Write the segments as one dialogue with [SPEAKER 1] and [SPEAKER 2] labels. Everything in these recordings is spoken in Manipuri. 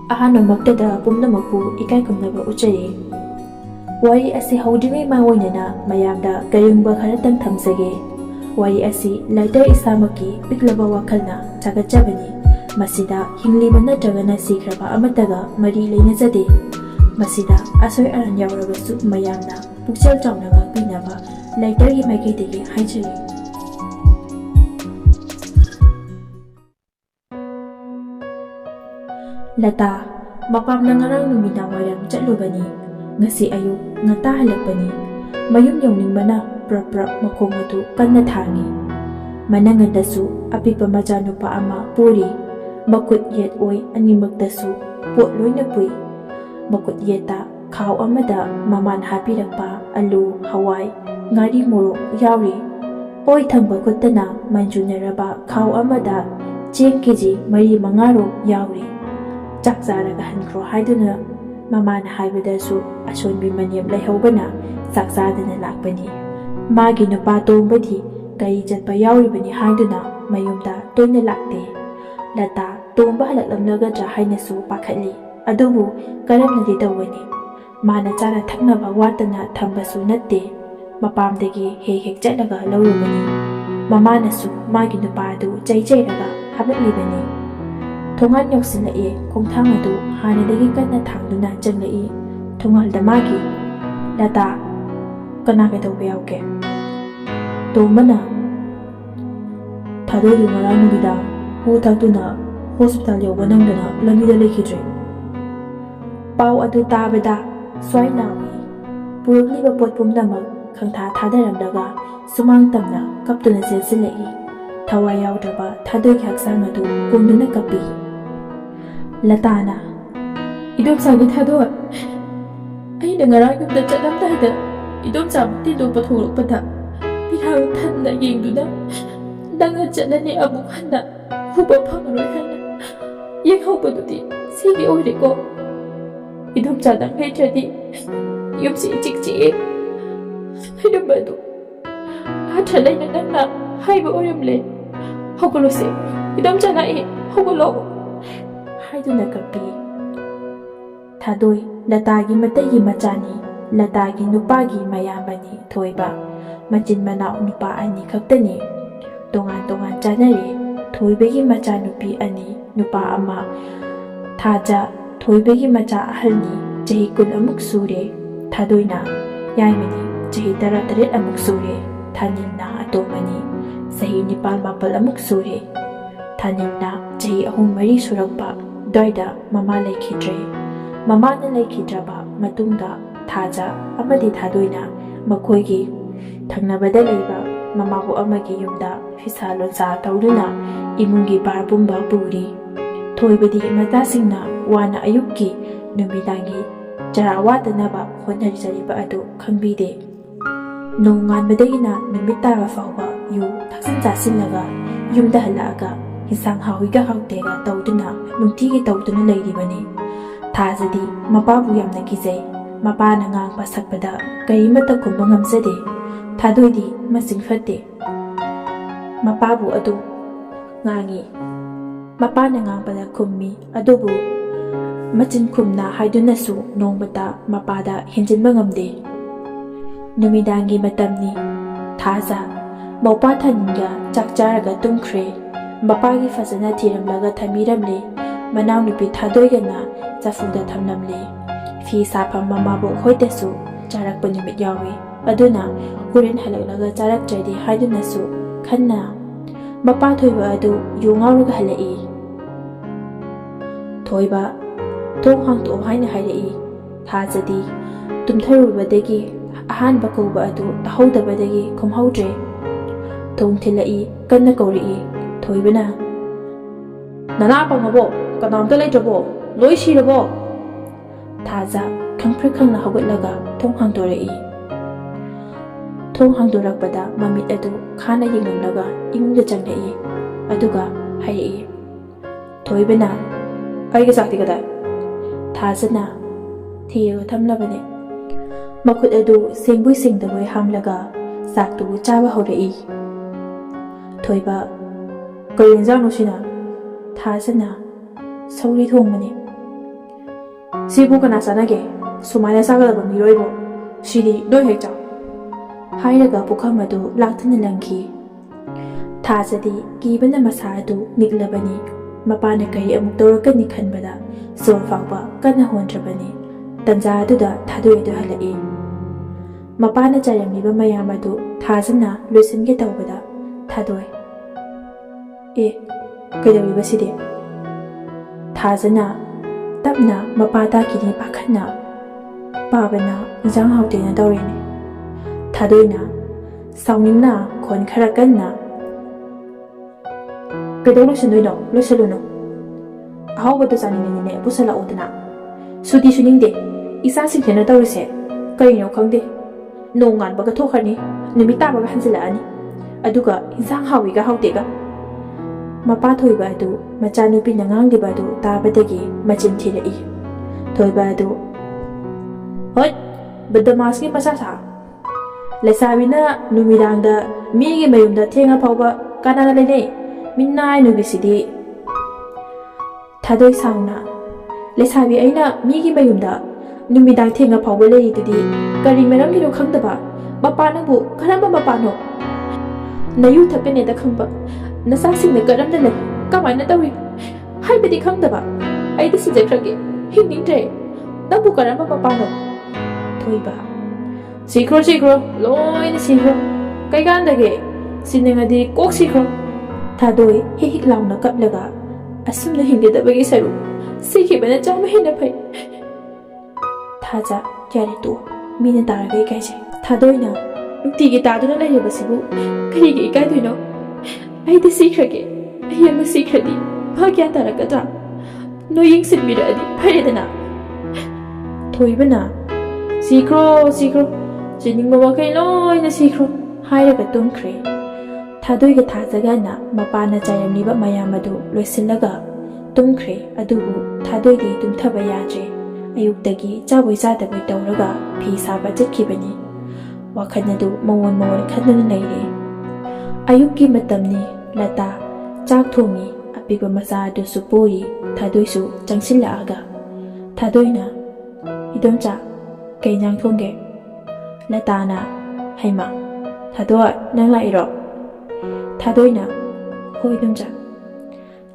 [SPEAKER 1] ꯑꯍꯥꯟꯕꯃꯛꯇꯗ ꯄꯨꯝꯅꯃꯛꯄꯨ ꯏꯀꯥꯏ ꯈꯨꯝꯅꯕ ꯎꯠꯆꯔꯤ꯫ ꯋꯥꯔꯤ ꯑꯁꯤ ꯍꯧꯗ꯭ꯔꯤꯉꯩ ꯃꯥꯡꯑꯣꯏꯅꯅ ꯃꯌꯥꯝꯗ ꯀꯔꯤꯒꯨꯝꯕ ꯈꯔꯇꯪ ꯊꯝꯖꯒꯦ꯫ ꯋꯥꯔꯤ ꯑꯁꯤ ꯂꯥꯏꯇꯔ ꯏꯁꯥꯃꯛꯀꯤ ꯄꯤꯛꯂꯕ ꯋꯥꯈꯜꯅ ꯁꯥꯒꯠꯆꯕꯅꯤ꯫ ꯃꯁꯤꯗ ꯍꯤꯡꯂꯤꯕ ꯅꯠꯇ꯭ꯔꯒꯅ ꯁꯤꯈ꯭ꯔꯕ ꯑꯃꯠꯇꯒ ꯃꯔꯤ ꯂꯩꯅꯖꯗꯦ꯫ ꯃꯁꯤꯗ ꯑꯁꯣꯏ ꯑꯔꯥꯟ ꯌꯥꯎꯔꯕꯁꯨ ꯃꯌꯥꯝꯅ ꯄꯨꯛꯆꯦꯜ ꯆꯥꯎꯅ ꯉꯥꯛꯄꯤꯅꯕ ꯂꯥꯏꯇꯔꯒꯤ ꯃꯥꯏꯀꯩꯗꯒꯤ ꯍꯥꯏꯖꯔꯤ꯫ ꯂꯇꯥ ꯃꯄꯥꯝꯅ ꯉꯔꯥꯡ ꯅꯨꯃꯤꯗꯥꯡꯋꯥꯏꯔꯝ ꯆꯠꯂꯨꯕꯅꯤ꯫ ꯉꯁꯤ ꯑꯌꯨꯛ ꯉꯟꯇꯥ ꯍꯜꯂꯛꯄꯅꯤ꯫ ꯃꯌꯨꯝ ꯌꯧꯅꯤꯡꯕꯅ ꯄ꯭ꯔꯞ ꯄ꯭ꯔꯞ ꯃꯈꯣꯡ ꯑꯗꯨ ꯀꯟꯅ ꯊꯥꯡꯏ꯫ ꯃꯅꯪꯒꯟꯗꯁꯨ ꯑꯄꯤꯛꯄ ꯃꯆꯥꯅꯨꯄꯥ ꯑꯃ ꯄꯨꯔꯤ꯫ ꯃꯈꯨꯠ ꯌꯦꯠ ꯑꯣꯏ ꯑꯅꯤꯃꯛꯇꯁꯨ ꯄꯣꯠ ꯂꯣꯏꯅ ꯄꯨꯏ꯫ ꯃꯈꯨꯠ ꯌꯦꯠꯇ ꯈꯥꯎ ꯑꯃꯗ ꯃꯃꯥꯅ ꯍꯥꯞꯄꯤꯔꯛꯄ ꯑꯂꯨ, ꯍꯋꯥꯏ, ꯉꯥꯔꯤ ꯃꯣꯔꯣꯛ ꯌꯥꯎꯔꯤ꯫ ꯑꯣꯏ ꯊꯪꯕ ꯈꯨꯠꯇꯅ ꯃꯟꯖꯨꯅꯔꯕ ꯈꯥꯎ ꯑꯃꯗ ꯆꯦꯡ ꯀꯦꯖꯤ 4-5ꯔꯣꯝ ꯌꯥꯎꯔꯤ꯫ ꯆꯥꯛ ꯆꯥꯔꯒ ꯍꯟꯈ꯭ꯔꯣ ꯍꯥꯏꯗꯨꯅ ꯃꯃꯥꯅ ꯍꯥꯏꯕꯗꯁꯨ ꯑꯁꯣꯟꯕꯤ ꯃꯅꯦꯝ ꯂꯩꯍꯧꯕꯅ ꯆꯥꯛ ꯆꯥꯗꯅ ꯂꯥꯛꯄꯅꯤ꯫ ꯃꯥꯒꯤ ꯅꯨꯄꯥ ꯇꯣꯝꯕꯗꯤ ꯒꯥꯔꯤ ꯆꯠꯄ ꯌꯥꯎꯔꯤꯕꯅꯤ ꯍꯥꯏꯗꯨꯅ ꯃꯌꯨꯝꯗ ꯇꯣꯏꯅ ꯂꯥꯛꯇꯦ꯫ ꯂꯇꯥ ꯇꯣꯝꯕ ꯍꯜꯂꯛꯂꯝꯂꯒꯗ꯭ꯔꯥ ꯍꯥꯏꯅꯁꯨ ꯄꯥꯈꯠꯂꯤ꯫ ꯑꯗꯨꯕꯨ ꯀꯔꯝꯅꯗꯤ ꯇꯧꯒꯅꯤ? ꯃꯥꯅ ꯆꯥꯅ ꯊꯛꯅꯕ ꯋꯥꯠꯇꯅ ꯊꯝꯕꯁꯨ ꯅꯠꯇꯦ꯫ ꯃꯄꯥꯝꯗꯒꯤ ꯍꯦꯛ ꯍꯦꯛ ꯆꯠꯂꯒ ꯂꯧꯔꯨꯕꯅꯤ꯫ ꯃꯃꯥꯅꯁꯨ ꯃꯥꯒꯤ ꯅꯨꯄꯥ ꯑꯗꯨ ꯆꯩꯔꯒ ꯍꯥꯞꯂꯛꯂꯤꯕꯅꯤ꯫ ꯊꯣꯡꯒꯥꯟ ꯌꯧꯁꯤꯜꯂꯛꯑꯦ꯫ ꯈꯣꯡꯊꯥꯡ ꯑꯗꯨ ꯍꯥꯟꯅꯗꯒꯤ ꯀꯟꯅ ꯊꯥꯡꯗꯨꯅ ꯆꯪꯂꯛꯏ꯫ ꯊꯣꯡꯒꯥꯜꯗ ꯃꯥꯒꯤ ꯂꯇꯥ ꯀꯅꯥ ꯀꯩꯗꯧꯕ ꯌꯥꯎꯒꯦ? ꯇꯣꯝꯕꯅ ꯊꯥꯗꯣꯏꯗꯨ ꯉꯔꯥꯡ ꯅꯨꯃꯤꯗꯥꯡ ꯍꯨ ꯊꯛꯇꯨꯅ ꯍꯣꯁꯄꯤꯇꯥꯜ ꯌꯧꯕ ꯅꯪꯗꯅ ꯂꯝꯕꯤꯗ ꯂꯩꯈꯤꯗ꯭ꯔꯦ꯫ ꯄꯥꯎ ꯑꯗꯨ ꯇꯥꯕꯗ ꯁ꯭ꯋꯥꯏ ꯂꯥꯎꯏ꯫ ꯄꯨꯔꯛꯂꯤꯕ ꯄꯣꯠ ꯄꯨꯝꯅꯃꯛ ꯈꯪꯊꯥ ꯊꯥꯗꯔꯝꯂꯒ ꯁꯨꯃꯥꯡ ꯇꯝꯅ ꯀꯞꯇꯨꯅ ꯆꯦꯟꯁꯤꯜꯂꯛꯏ꯫ ꯊꯋꯥꯏ ꯌꯥꯎꯗ꯭ꯔꯕ ꯊꯥꯗꯣꯏꯒꯤ ꯍꯛꯆꯥꯡ ꯑꯗꯨ ꯀꯨꯝꯗꯨꯅ ꯀꯞꯄꯤ꯫ ꯂꯇꯥꯅ ꯏꯗꯣꯝꯆꯥꯒꯤ ꯊꯥꯗꯣꯏ, ꯑꯩꯅ ꯉꯔꯥꯡ ꯌꯨꯝꯗ ꯆꯠꯂꯝꯗꯥꯏꯗ ꯏꯗꯣꯝꯆꯥꯕꯨ ꯊꯤꯟꯗꯣꯛꯄ ꯊꯣꯛꯂꯛꯄꯗ ꯄꯤꯔꯥꯡ ꯊꯟꯅ ꯌꯦꯡꯗꯨꯅ ꯅꯪꯅ ꯆꯠꯂꯅꯤ ꯑꯃꯨꯛ ꯍꯟꯅ ꯎꯕ ꯐꯪꯉꯔꯣꯏ ꯍꯥꯏꯅ ꯌꯦꯡꯍꯧꯕꯗꯨꯗꯤ ꯁꯤꯒꯤ ꯑꯣꯏꯔꯦꯀꯣ꯫ ꯏꯗꯣꯝꯆꯥ ꯅꯪ ꯂꯩꯇ꯭ꯔꯗꯤ ꯌꯨꯝꯁꯤ ꯏꯆꯤꯛ ꯆꯤꯛꯑꯦ ꯍꯥꯏꯔꯝꯕꯗꯨ ꯑꯥꯔꯊ ꯂꯩꯅ ꯅꯪꯅ ꯍꯥꯏꯕ ꯑꯣꯏꯔꯝꯂꯦ꯫ ꯍꯧꯒꯠꯂꯨꯁꯦ ꯏꯗꯣꯝꯆꯥ ꯂꯥꯛꯑꯦ ꯍꯧꯒꯠꯂꯣ ꯍꯥꯏꯗꯨꯅ ꯀꯞꯄꯤ꯫ ꯊꯥꯗꯣꯏ ꯂꯇꯥꯒꯤ ꯃꯇꯩꯒꯤ ꯃꯆꯥꯅꯤ꯫ ꯂꯇꯥꯒꯤ ꯅꯨꯄꯥꯒꯤ ꯃꯌꯥꯝꯕꯅꯤ ꯊꯣꯏꯕ꯫ ꯃꯆꯤꯟ ꯃꯅꯥꯎ ꯅꯨꯄꯥ 2 ꯈꯛꯇꯅꯤ꯫ ꯇꯣꯉꯥꯟ ꯇꯣꯉꯥꯟ ꯆꯥꯅꯔꯦ꯫ ꯊꯣꯏꯕꯒꯤ ꯃꯆꯥꯅꯨꯄꯤ 2, ꯅꯨꯄꯥ 1꯫ ꯊꯥꯖ ꯊꯣꯏꯕꯒꯤ ꯃꯆꯥ ꯑꯍꯜꯅꯤ꯫ ꯆꯍꯤ 20 ꯁꯨꯔꯦ꯫ ꯊꯥꯗꯣꯏꯅ ꯌꯥꯏꯃꯅꯤ꯫ ꯆꯍꯤ 18 ꯁꯨꯔꯦ꯫ ꯊꯥꯅꯤꯜꯅ ꯑꯇꯣꯝꯕꯅꯤ꯫ ꯆꯍꯤ 19 ꯁꯨꯔꯦ꯫ ꯊꯥꯅꯤꯜꯅ ꯆꯍꯤ 3-4 ꯁꯨꯔꯛꯄ ꯑꯗꯨꯋꯥꯏꯗ ꯃꯃꯥ ꯂꯩꯈꯤꯗ꯭ꯔꯦ꯫ ꯃꯃꯥꯅ ꯂꯩꯈꯤꯗ꯭ꯔꯕ ꯃꯇꯨꯡꯗ ꯊꯥꯖ ꯑꯃꯗꯤ ꯊꯥꯗꯣꯏꯅ ꯃꯈꯣꯏꯒꯤ ꯊꯪꯅꯕꯗ ꯂꯩꯕ ꯃꯃꯥꯕꯣꯛ ꯑꯃꯒꯤ ꯌꯨꯝꯗ ꯐꯤꯁꯥ ꯂꯣꯟꯁꯥ ꯇꯧꯗꯨꯅ ꯏꯃꯨꯡꯒꯤ ꯚꯥꯔ ꯄꯨꯝꯕ ꯄꯨꯔꯤ꯫ ꯊꯣꯏꯕꯗꯤ ꯃꯆꯥꯁꯤꯡꯅ ꯋꯥꯅ ꯑꯌꯨꯛꯀꯤ ꯅꯨꯃꯤꯗꯥꯡꯒꯤ ꯆꯔꯥ ꯋꯥꯠꯇꯅꯕ ꯍꯣꯠꯅꯖꯔꯤꯕ ꯑꯗꯨ ꯈꯪꯕꯤꯗꯦ꯫ ꯅꯣꯡ ꯉꯥꯟꯕꯗꯒꯤꯅ ꯅꯨꯃꯤꯠ ꯇꯥꯕ ꯐꯥꯎꯕ ꯌꯨ ꯊꯛꯆꯤꯟ ꯆꯥꯁꯤꯜꯂꯒ ꯌꯨꯝꯗ ꯍꯜꯂꯛꯑꯒ ꯏꯟꯁꯥꯡ ꯍꯥꯎꯏꯒ ꯍꯥꯎꯇꯦꯒ ꯇꯧꯗꯨꯅ ꯅꯨꯡꯇꯤꯒꯤ ꯇꯧꯗꯨꯅ ꯂꯩꯔꯤꯕꯅꯤ꯫ ꯊꯥꯖꯗꯤ ꯃꯄꯥꯕꯨ ꯌꯥꯝꯅ ꯀꯤꯖꯩ꯫ ꯃꯄꯥꯅ ꯉꯥꯡꯕ ꯁꯛꯄꯗ ꯀꯔꯤꯃꯠꯇ ꯈꯨꯝꯕ ꯉꯝꯖꯗꯦ꯫ ꯊꯥꯗꯣꯏꯗꯤ ꯃꯆꯤꯡ ꯐꯠꯇꯦ꯫ ꯃꯄꯥꯕꯨ ꯑꯗꯨꯝ ꯉꯥꯡꯏ꯫ ꯃꯄꯥꯅ ꯉꯥꯡꯕꯗ ꯈꯨꯝꯃꯤ꯫ ꯑꯗꯨꯕꯨ ꯃꯆꯤꯟ ꯈꯨꯝꯅ ꯍꯥꯏꯗꯨꯅꯁꯨ ꯅꯣꯡꯃꯇ ꯃꯄꯥꯗ ꯍꯦꯟꯖꯤꯟꯕ ꯉꯝꯗꯦ꯫ ꯅꯨꯃꯤꯗꯥꯡꯒꯤ ꯃꯇꯝꯅꯤ꯫ ꯊꯥꯖ ꯃꯧꯄꯥ ꯊꯥꯅꯤꯜꯒ ꯆꯥꯛ ꯆꯥꯔꯒ ꯇꯨꯝꯈ꯭ꯔꯦ꯫ ꯃꯄꯥꯒꯤ ꯐꯖꯅ ꯊꯤꯔꯝꯂꯒ ꯊꯝꯕꯤꯔꯝꯂꯦ꯫ ꯃꯅꯥꯎꯅꯨꯄꯤ ꯊꯥꯗꯣꯏꯒꯅ ꯆꯐꯨꯗ ꯊꯝꯂꯝꯂꯦ꯫ ꯐꯤ ꯁꯥꯐꯝ ꯃꯃꯥꯕꯣꯛ ꯍꯣꯏꯗꯁꯨ ꯆꯥꯔꯛꯄ ꯅꯨꯃꯤꯠ ꯌꯥꯎꯏ꯫ ꯑꯗꯨꯅ ꯍꯣꯔꯦꯟ ꯍꯜꯂꯛꯂꯒ ꯆꯥꯔꯛꯇ꯭ꯔꯗꯤ ꯍꯥꯏꯗꯨꯅꯁꯨ ꯈꯟꯅ ꯃꯄꯥ ꯊꯣꯏꯕ ꯑꯗꯨ ꯌꯨ ꯉꯥꯎꯔꯒ ꯍꯜꯂꯛꯏ꯫ ꯊꯣꯏꯕ ꯊꯣꯡ ꯍꯥꯡꯇꯣꯛꯑꯣ ꯍꯥꯏꯅ ꯍꯥꯏꯔꯛꯏ꯫ ꯊꯥꯖꯗꯤ ꯇꯨꯝꯊꯔꯨꯕꯗꯒꯤ ꯑꯍꯥꯟꯕ ꯀꯧꯕ ꯑꯗꯨ ꯇꯥꯍꯧꯗꯕꯗꯒꯤ ꯈꯨꯝꯍꯧꯗ꯭ꯔꯦ꯫ ꯊꯣꯡ ꯊꯤꯜꯂꯛꯏ꯫ ꯀꯟꯅ ꯀꯧꯔꯛꯏ꯫ ꯊꯣꯏꯕꯅ ꯅꯅꯥ ꯄꯪꯉꯕꯣ? ꯀꯅꯥꯝꯇ ꯂꯩꯇ꯭ꯔꯕꯣ? ꯂꯣꯏ ꯁꯤꯔꯕꯣ? ꯊꯥꯖ ꯈꯪꯄ꯭ꯔꯦꯛ ꯈꯪꯅ ꯍꯧꯒꯠꯂꯒ ꯊꯣꯡ ꯍꯥꯡꯗꯣꯔꯛꯏ꯫ ꯊꯣꯡ ꯍꯥꯡꯗꯣꯔꯛꯄꯗ ꯃꯃꯤꯠ ꯑꯗꯨ ꯈꯥꯅ ꯌꯦꯡꯂꯝꯂꯒ ꯏꯃꯨꯡꯗ ꯆꯪꯂꯛꯏ꯫ ꯑꯗꯨꯒ ꯍꯥꯏꯔꯛꯏ꯫ ꯊꯣꯏꯕꯅ ꯑꯩꯒꯤ ꯆꯥꯛꯇꯤ ꯀꯗꯥꯏ? ꯊꯥꯖꯅ ꯊꯤꯔꯒ ꯊꯝꯂꯕꯅꯦ꯫ ꯃꯈꯨꯠ ꯑꯗꯨ ꯁꯦꯡꯕꯣꯏ ꯁꯦꯡꯗꯕꯣꯏ ꯍꯥꯝꯂꯒ ꯆꯥꯛꯇꯨ ꯆꯥꯕ ꯍꯧꯔꯛꯏ꯫ ꯊꯣꯏꯕ ꯀꯔꯤ ꯌꯦꯟꯖꯥꯡꯅꯣ ꯁꯤꯅ? ꯊꯥꯖꯅ ꯁꯧꯒ꯭ꯔꯤ ꯊꯣꯡꯕꯅꯤ꯫ Sibu kana sanage sumana sagalaba miroibo sidi doi hek chaw hairaga pukham adu lakthana langki thajadi kibana masa adu niklabani mapana kari amuk torakani khanbada sor fawba kana hondrabani tanja aduda thadoi adu halai mapana chayamliba mayam adu thajana loisinge tawbada thadoi kaidawiba sidi thajana tapna mapata kini pakhana pabana injang hautena dawrene thadoina sauningna khon khara kanna kedong losindoino loseluno ahawbatu saningne pusala odana sudi suningde isa singthena dawrise kaino khangde nongan baga thokhani numita baga hanjila ani aduga injang hawiga hautega mapa thoiba adu machanupi nangang diba adu tabadagi machin thirai thoiba adu hoi badamaski pasasa lesabina numidangda migi mayumda thenga phawba kanana lele minnai nubisidi thadoi sauna lesabi aina migi mayumda numidang thenga phawba lei tudi kari meram gino khangdaba bapa nabu karamba bapa no nayu thakane da khangba nasa singna karamda le kamaina tawi haibadi khangdaba aidi sijekhrage hingingtre nabu karamba bapa no thoiba sikro loina sikro kaigandage sinengadi kok sikro thadoi hik launa kaplaga asumna hingedabagi saru sikhibana chama hina phai thaja kyare to mina taragai kaise thadoina nutigi taduna laibasibu karigi ikai duino aidi sikhrage ayama sikhradi bhagya tarakata no yingsinbiradi pharedana thoibana sikro Jining bawa kay loy na sikro hairaga tumkre thadoi ga thajagana mapana chayamliba mayam adu loisilaga tumkre adubu thadoi di tumthaba yadre ayuktagi chaboi chadabai tawraga phi saba jatkibani wakhanadu mawon khadana leire ayukki matamni lata chak thomi apiba macha adu supoi thadoi su changsilaga thadoina idomcha kainyang thongge Latana haima thadoi nang lairo thadoina hoidumja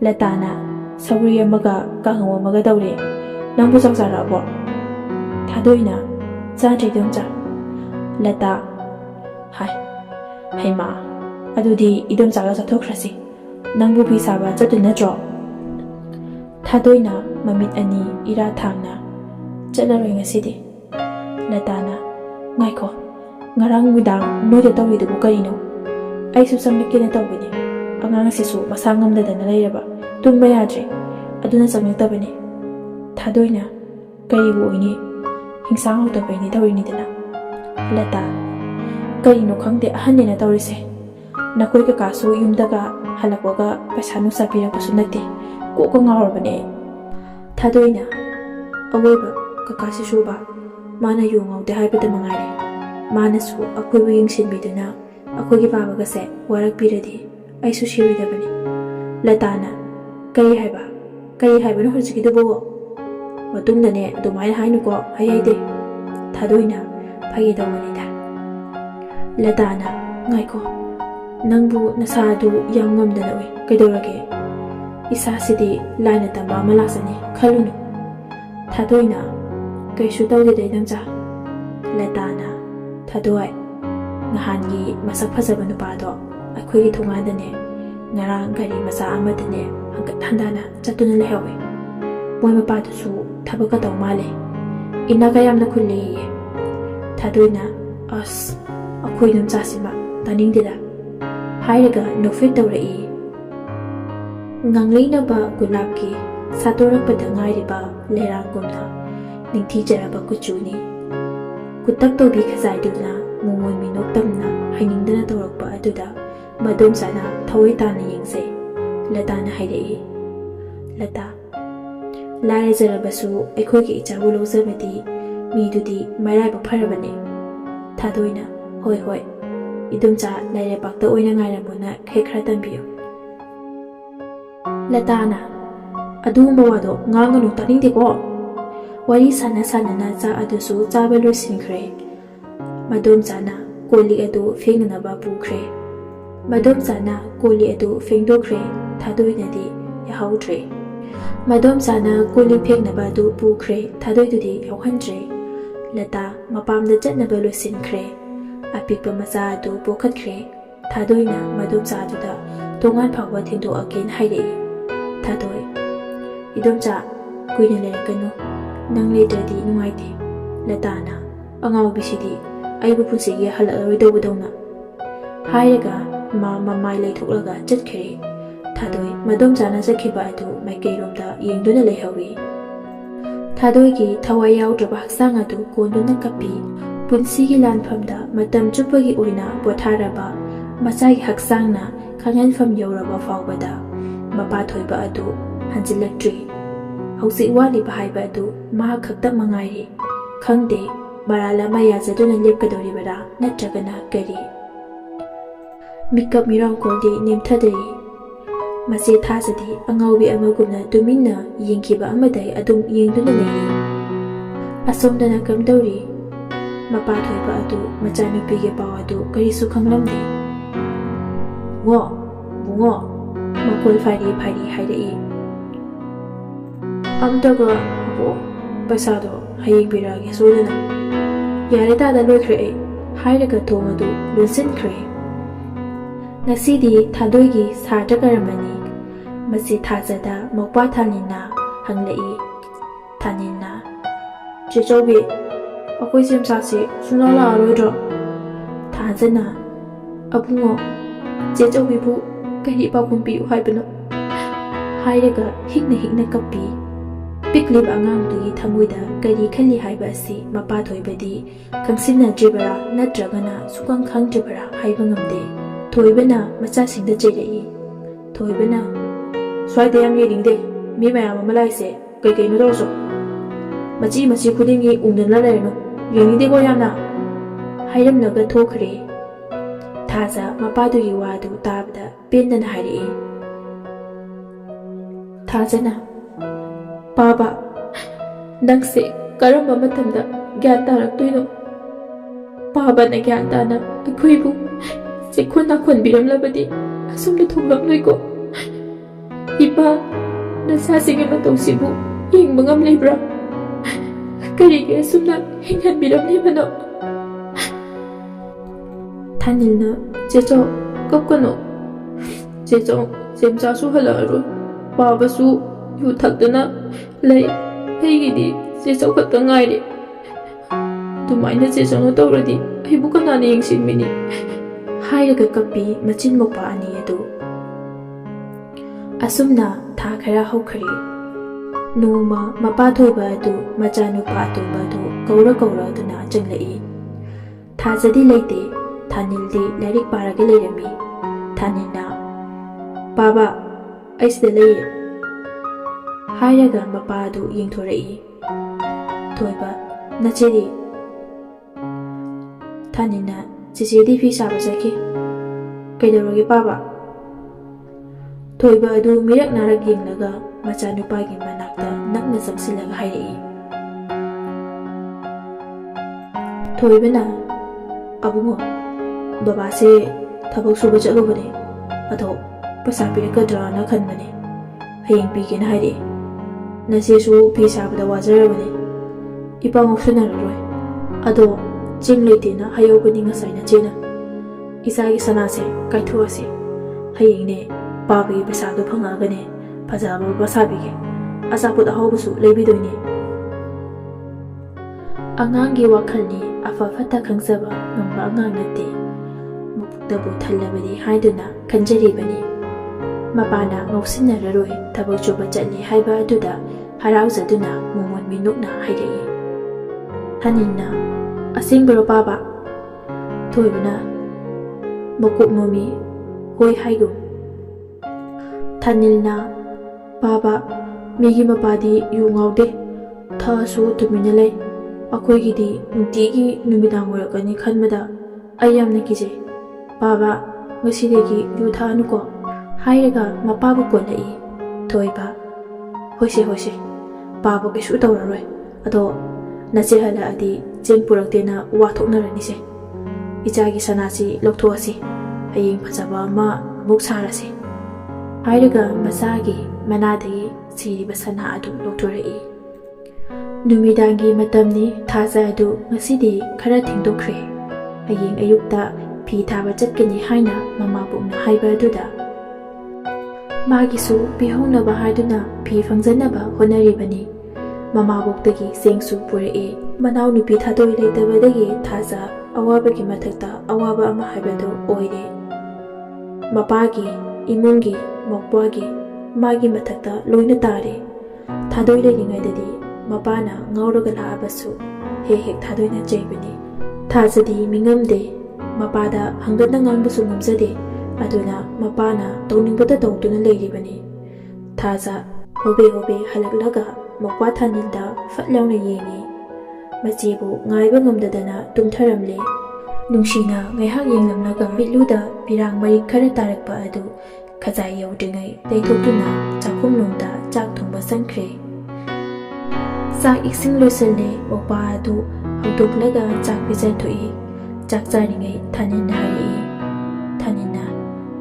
[SPEAKER 1] latana sauri amaga kahangwa maga dawre nangbu saksara bo thadoina chadre dumja lata haima adudi idumja la sathokhrasi nangbu bi saba chatuna dro thadoina mamit ani ira thangna chalaroi ngasidi latana Ngaiko, ngarang widang noda tawi dubu karino. Ay susang nakina tawi ni. Ang sisu masangam na na layraba. Tung bayadre. Aduna sang nagtabi ni. Thadoy na. Karibu ini. Hingsang ako tabi ni tawi ni dana. Lata. Karino kang de ahan na tawi se. Nakoy kakaso yung daga halakwaga pasano sa pinapasunati. Kuko nga orba ni. Thadoy na. Away ba kakasi suba. Mana yungaw de haibada mangare manasu akoibu yingsinbiduna akoigi babagase warakpiradi aisu siridabani latana kari haiba no horjikidubo matungdane adumaina hainuko hayaide thadoina phagidawani latana ngaiko nangbu nasadu yam ngamdana oi kaidorage isa sidi laina tamba malasani khalunu thadoina Kaisu tawde day nangja latana thadoi ngahangi masak phajaba nupado akhoi thongandane ngarang gari masa amadane hangkat handana chatuna lehawe moi mapadu su thabaka taw male ina kayam na khulli thadoina as akhoi nam chasima taning dida hairaga nofit tawrai ngangleina ba gulabki satorak padangai riba lerang gumna Ningthi jaraba kuchuni kutak tobi khazai duna mumoi minok tamna hainingdana tawrakpa aduda madom sana thawai tana yengse lata na hairei lata lare jarabasu ekhogi ichabu lozabadi midudi mairaiba pharabane thadoina hoi idumcha laire bakta oina ngairamuna khekra tambiyo latana adu mawado nganganu taningde ko Wari sana cha adusu chaba loisinkhre. Madomchana koli adu fengnaba pukhre. Madomchana koli adu fengdokre thadoinadi yahaudre. Madomchana koli fengnaba adu pukhre thadoidudi yauhandre. Lata mapamda chatnaba loisinkhre. Apikpa macha adu pokhatkre. Thadoina madomcha aduda tongan phangwa thingdo again hairei. Thadoi idomcha kuina lerakanu nang letradi nungaite. Latana angau bisidi aibu punsigi halaloi dawdawna. Hairaga mamai leitholaga chatkhere. Thadoi madomchana sakhiba adu maikeiromda yengduna leihori. Thadoi gi thawai yaudraba haksang adu konduna kapi. Punsigi lanphamda matam chupagi oina potharaba masai haksangna khanganfam yauraba fawbada mapa thoiba adu hanjilaktri. Hausi wali bahaiba adu maha khakta mangairi. Khangde barala maya jaduna lepkadoribara natragana kari. Mikap mirang koldi nemthadari. Mase thasadi angaubi amagumna tuminna yengkiba amadai adum yengduna leiri. Asomdana kamdauri. Mapa thoiba adu machanupige paw adu karisu khanglamde. Bungo makol fari haidai. Amdaga abo pasado hayeng birage solana. Yare tada loikre hairaga thomadu lunsinkre. Nasidi thadoigi sartagaramani. Masi thazada mokpa thanina hanglai. Thanina Chichobi akoi semsasi sunala aroidro. Thazana abungo Chichobi bu kari pakumpi haibano. Hairaga hikna kapi. Piklib angang tugi thamuida kari khali haiba asi mapa thoibadi kangsinna dribara natragana sukang khang dribara haiba ngamde. Thoibana macha singda cheirei. Thoibana swaide yam yedingde mi mayam amalaise kai no doso. Machi khudingi ungdana lerno yengide go yamna. Hairamnaga thokhre. Thaza mapa dugi wadu tabda pendana hairei. Thazana Baba, nangse karamba matamda gyan taraktoino. Baba na gyan tana akoibu sikhuna khonbiramlabadi asumda thonglamloiko. Ipa nasasinga matawsibu yengba ngamleibra. Karige asumna hinghanbiramlebano. Thanilna checho kapkano. Checho semchasu halaroi. Baba su yu thakdana lay aigidi checho khatta ngaire. Tumaina checho no tawradi aibu kanana yengsinmini. Hairaga kapi machin mokpa ani adu. Asumna tha khara haukhari. Noma mapa thoiba adu machanupa atuba adu kaura aduna changlai. Thajadi leite thanildi larik paraga leirami. Thanina Baba aisda lei. Hairaga mapa adu yengthorai. Thoiba nachedi. Thanina chechedi fi saba sakhi. Kaidoroge Baba. Thoiba adu mirak narak yenglaga machanupagi manakta nakna samsilaga hairai. Thoibana abungo Baba se thabak suba chalubane ado pasa pirakadrana khanbane. Hayeng pigena hairai. Nasesu fi sabada wajarabane. Ipa ngoksunararoi. Ado jingleitena hayobani ngasai na chena. Isagi sanase kaithuase. Hayengne Babi pasado phangagane phajaba basabige. Asaput ahobusu leibidoine. Angangi wakhalni afafata khangsaba ngamba angang nate. Mupuktabu thallabadi haiduna khanjaribani. Mapana ngoksinararoi thabak chuba chatli haiba aduda harauzaduna mumon minukna hairei. Thanilna asingbaro Baba. Thoibana makup nomi hoi haigum. Thanilna Baba migi mapadi yu ngaude thasu tumina lei. Akoigidi nutigi numidang warakani khanmada ayamna kije. Baba ngasidegi yu thanuko. Hairaga mapabu kolai. Thoiba hoise Baba kesu tawraroi. ꯑꯗꯣ ꯅꯆꯦ ꯍꯜꯂꯛꯑꯗꯤ ꯆꯦꯡ ꯄꯨꯔꯛꯇꯦꯅ ꯋꯥ ꯊꯣꯛꯅꯔꯅꯤꯁꯦ. ꯏꯆꯥꯒꯤ ꯁꯅꯥꯁꯤ ꯂꯧꯊꯣꯛꯑꯁꯤ, ꯍꯌꯦꯡ ꯐꯖꯕ ꯑꯃ ꯑꯃꯨꯛ ꯁꯥꯔꯁꯤ. ꯍꯥꯏꯔꯒ ꯃꯆꯥꯒꯤ ꯃꯅꯥꯗꯒꯤ ꯁꯤꯔꯤꯕ ꯁꯅꯥ ꯑꯗꯨ ꯂꯧꯊꯣꯔꯛꯏ. ꯅꯨꯃꯤꯗꯥꯡꯒꯤ ꯃꯇꯝꯅꯤ. ꯊꯥꯖ ꯑꯗꯨ ꯉꯁꯤꯗꯤ ꯈꯔ ꯊꯦꯡꯗꯣꯛꯈ꯭ꯔꯦ. ꯍꯌꯦꯡ ꯑꯌꯨꯛꯇ ꯐꯤ ꯊꯥꯕ ꯆꯠꯀꯅꯤ ꯍꯥꯏꯅ ꯃꯃꯥꯕꯣꯛꯅ ꯍꯥꯏꯕ ꯑꯗꯨꯗ ꯃꯥꯒꯤꯁꯨ ꯄꯤꯍꯧꯅꯕ ꯍꯥꯏꯗꯨꯅ ꯐꯤ ꯐꯪꯖꯅꯕ ꯍꯣꯠꯅꯔꯤꯕꯅꯤ. ꯃꯃꯥꯕꯣꯛꯇꯒꯤ ꯆꯦꯡꯁꯨ ꯄꯨꯔꯛꯏ. ꯃꯅꯥꯎꯅꯨꯄꯤ ꯊꯥꯗꯣꯏ ꯂꯩꯇꯕꯗꯒꯤ ꯊꯥꯖ ꯑꯋꯥꯕꯒꯤ ꯃꯊꯛꯇ ꯑꯋꯥꯕ ꯑꯃ ꯍꯥꯏꯕꯗꯨ ꯑꯣꯏꯔꯦ. ꯃꯄꯥꯒꯤ, ꯏꯃꯨꯡꯒꯤ, ꯃꯧꯄ꯭ꯋꯥꯒꯤ, ꯃꯥꯒꯤ ꯃꯊꯛꯇ ꯂꯣꯏꯅ ꯇꯥꯔꯦ. ꯊꯥꯗꯣꯏ ꯂꯩꯔꯤꯉꯩꯗꯗꯤ ꯃꯄꯥꯅ ꯉꯥꯎꯔꯒ ꯂꯥꯛꯑꯕꯁꯨ ꯍꯦꯛ ꯍꯦꯛ ꯊꯥꯗꯣꯏꯅ ꯆꯩꯕꯅꯤ. ꯊꯥꯖꯗꯤ ꯃꯤꯉꯝꯗꯦ. ꯃꯄꯥꯗ ꯍꯪꯒꯠꯅ ꯉꯥꯡꯕꯁꯨ ꯉꯝꯖꯗꯦ. ꯑꯗꯨꯅ ꯃꯄꯥꯅ ꯇꯧꯅꯤꯡꯕꯇ ꯇꯧꯗꯨꯅ ꯂꯩꯔꯤꯕꯅꯤ. ꯊꯥꯖ ꯍꯣꯕꯦ ꯍꯣꯕꯦ ꯍꯜꯂꯛꯂꯒ ꯃꯧꯄ꯭ꯋꯥ ꯊꯥꯅꯤꯜꯗ ꯐꯠ ꯂꯥꯎꯅ ꯌꯦꯡꯉꯤ. ꯃꯆꯦꯕꯨ ꯉꯥꯏꯕ ꯉꯝꯗꯗꯅ ꯇꯨꯝꯊꯔꯝꯂꯦ. ꯅꯨꯡꯁꯤꯅ ꯉꯥꯏꯍꯥꯛ ꯌꯦꯡꯂꯝꯂꯒ ꯃꯤꯠꯂꯨꯗ ꯄꯤꯔꯥꯡ ꯃꯔꯤꯛ ꯈꯔ ꯇꯥꯔꯛꯄ ꯑꯗꯨ ꯈꯖꯥꯏ ꯌꯧꯗ꯭ꯔꯤꯉꯩ ꯇꯩꯊꯣꯛꯇꯨꯅ ꯆꯥꯛꯈꯨꯝꯂꯣꯝꯗ ꯆꯥꯛ ꯊꯣꯡꯕ ꯆꯪꯈ꯭ꯔꯦ. ꯆꯥꯛ ꯏꯁꯤꯡ ꯂꯣꯏꯁꯜꯂꯦ. ꯃꯧꯄ꯭ꯋꯥ ꯑꯗꯨ ꯍꯧꯗꯣꯛꯂꯒ ꯆꯥꯛ ꯄꯤꯖꯊꯣꯛꯏ. ꯆꯥꯛ ꯆꯥꯔꯤꯉꯩ ꯊꯥꯅꯤꯜꯅ ꯍꯥꯏꯔꯛꯏ. ꯊꯥꯅꯤꯜꯅ,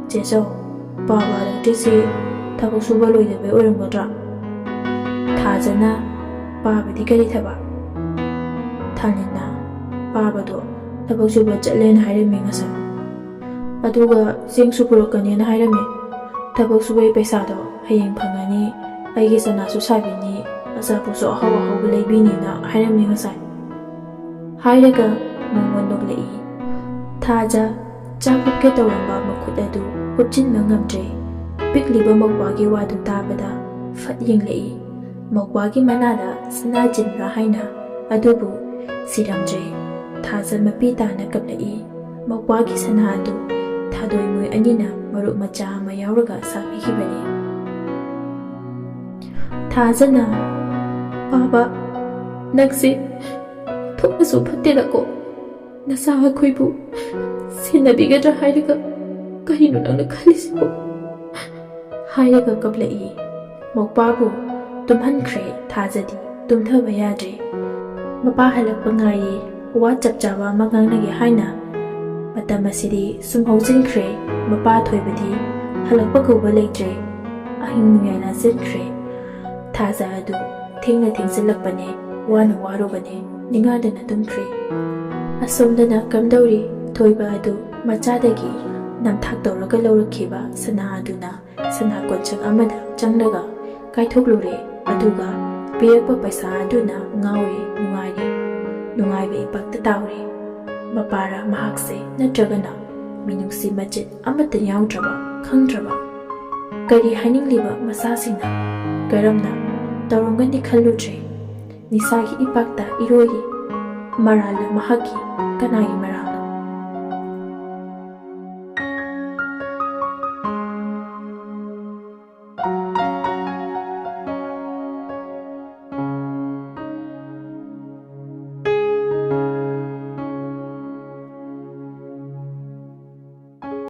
[SPEAKER 1] ꯆꯦꯆꯧ, ꯄꯥꯕ ꯍꯜꯂꯛꯇ꯭ꯔꯤꯁꯤ ꯊꯕꯛ ꯁꯨꯕ ꯂꯣꯏꯗꯕꯩ ꯑꯣꯏꯔꯝꯒꯗ꯭ꯔꯥ? ꯊꯥꯖꯅ, ꯄꯥꯕꯗꯤ ꯀꯔꯤ ꯊꯕꯛ? ꯊꯥꯅꯤꯜꯅ, ꯄꯥꯕꯗꯣ ꯊꯕꯛ ꯁꯨꯕ ꯆꯠꯂꯦꯅ ꯍꯥꯏꯔꯝꯃꯤ ꯉꯁꯥꯏ. ꯑꯗꯨꯒ ꯆꯦꯡꯁꯨ ꯄꯨꯔꯛꯀꯅꯦꯅ ꯍꯥꯏꯔꯝꯃꯤ. ꯊꯕꯛ ꯁꯨꯕꯩ ꯄꯩꯁꯥꯗꯣ ꯍꯌꯦꯡ ꯐꯪꯉꯅꯤ, ꯑꯩꯒꯤ ꯁꯅꯥꯁꯨ ꯁꯥꯕꯤꯅꯤ, ꯑꯆꯥꯄꯣꯠꯁꯨ ꯑꯍꯥꯎ ꯑꯍꯥꯎꯕ ꯂꯩꯕꯤꯅꯤꯅ ꯍꯥꯏꯔꯝꯃꯤ ꯉꯁꯥꯏ. ꯍꯥꯏꯔꯒ ꯃꯉꯣꯟ ꯅꯣꯛꯂꯛꯏ. ꯊꯥꯖ ꯆꯥꯛ ꯍꯨꯞꯀꯦ ꯇꯧꯔꯝꯕ ꯃꯈꯨꯠ ꯑꯗꯨ ꯍꯨꯞꯆꯤꯟꯕ ꯉꯝꯗ꯭ꯔꯦ. ꯄꯤꯛꯂꯤꯕ ꯃꯧꯄ꯭ꯋꯥꯒꯤ ꯋꯥꯗꯨ ꯇꯥꯕꯗ ꯐꯠ ꯌꯦꯡꯂꯛꯏ. ꯃꯧꯄ꯭ꯋꯥꯒꯤ ꯃꯅꯥꯗ ꯁꯅꯥ ꯆꯤꯟꯕ꯭ꯔꯥ ꯍꯥꯏꯅ, ꯑꯗꯨꯕꯨ ꯁꯤꯔꯝꯗ꯭ꯔꯦ. ꯊꯥꯖ ꯃꯄꯤ ꯇꯥꯅ ꯀꯞꯂꯛꯏ. ꯃꯧꯄ꯭ꯋꯥꯒꯤ ꯁꯅꯥ ꯑꯗꯨ ꯊꯥꯗꯣꯏ ꯃꯣꯏ ꯑꯅꯤꯅ ꯃꯔꯨꯞ ꯃꯆꯥ ꯑꯃ ꯌꯥꯎꯔꯒ ꯁꯥꯕꯤꯈꯤꯕꯅꯤ. ꯊꯥꯖꯅ, ꯄꯥꯕ, ꯅꯪꯁꯤ ꯊꯣꯛꯅꯁꯨ ꯐꯠꯇꯦꯗꯀꯣ. ꯅꯆꯥ ꯑꯩꯈꯣꯏꯕꯨ ꯁꯦꯟꯅꯕꯤꯒꯗ꯭ꯔꯥ ꯍꯥꯏꯔꯒ ꯀꯔꯤꯅꯣ ꯅꯪꯅ ꯈꯜꯂꯤꯁꯤꯕꯣ? ꯍꯥꯏꯔꯒ ꯀꯞꯂꯛꯏ. ꯃꯧꯄ꯭ꯋꯥꯕꯨ ꯇꯨꯝꯍꯟꯈ꯭ꯔꯦ. ꯊꯥꯖꯗꯤ ꯇꯨꯝꯊꯕ ꯌꯥꯗ꯭ꯔꯦ. ꯃꯄꯥ ꯍꯜꯂꯛꯄ ꯉꯥꯏꯔꯤ. ꯋꯥ ꯆꯞ ꯆꯥꯕ ꯑꯃ ꯉꯥꯡꯅꯒꯦ ꯍꯥꯏꯅ ꯃꯇꯝ ꯑꯁꯤꯗꯤ ꯁꯨꯝ ꯍꯧꯖꯤꯟꯈ꯭ꯔꯦ. ꯃꯄꯥ ꯊꯣꯏꯕꯗꯤ ꯍꯜꯂꯛꯄ ꯀꯧꯕ ꯂꯩꯇ꯭ꯔꯦ. ꯑꯍꯤꯡ ꯅꯣꯡꯌꯥꯏ ꯂꯥꯟꯁꯤꯟꯈ꯭ꯔꯦ. ꯊꯥꯖ ꯑꯗꯨ ꯊꯦꯡꯅ ꯊꯦꯡꯖꯤꯜꯂꯛꯄꯅꯦ. ꯋꯥꯅ ꯋꯥꯔꯨꯕꯅꯦ. ꯅꯤꯡꯉꯥꯗꯅ ꯇꯨꯝꯈ꯭ꯔꯦ. ꯑꯁꯣꯝꯗꯅ ꯀꯝꯗꯧꯔꯤ? ꯊꯣꯏꯕ ꯑꯗꯨ ꯃꯆꯥꯗꯒꯤ ꯅꯝꯊꯥꯛ ꯇꯧꯔꯒ ꯂꯧꯔꯛꯈꯤꯕ ꯁꯅꯥ ꯑꯗꯨꯅ ꯁꯅꯥ ꯀꯣꯟꯁꯪ ꯑꯃꯗ ꯆꯪꯂꯒ ꯀꯥꯏꯊꯣꯛꯂꯨꯔꯦ. ꯑꯗꯨꯒ ꯄꯤꯔꯛꯄ ꯄꯩꯁꯥ ꯑꯗꯨꯅ ꯉꯥꯎꯔꯦ, ꯅꯨꯡꯉꯥꯏꯔꯦ. ꯅꯨꯡꯉꯥꯏꯕ ꯏꯄꯛꯇ ꯇꯥꯎꯔꯦ. ꯃꯄꯥꯔ ꯃꯍꯥꯛꯁꯦ, ꯅꯠꯇ꯭ꯔꯒꯅ ꯃꯤꯅꯨꯡꯁꯤ ꯃꯆꯦꯠ ꯑꯃꯠꯇ ꯌꯥꯎꯗ꯭ꯔꯕ, ꯈꯪꯗ꯭ꯔꯕ? ꯀꯔꯤ ꯍꯥꯏꯅꯤꯡꯂꯤꯕ ꯃꯆꯥꯁꯤꯡꯅ ꯀꯔꯝꯅ ꯇꯧꯔꯝꯒꯅꯤ ꯈꯜꯂꯨꯗ꯭ꯔꯦ. ꯅꯤꯁꯥꯒꯤ ꯏꯄꯥꯛꯇ ꯏꯔꯣꯏꯔꯤ. ꯃꯔꯥꯜꯅ ꯃꯍꯥꯛꯀꯤ, ꯀꯅꯥꯒꯤ ꯃꯔꯥꯜ?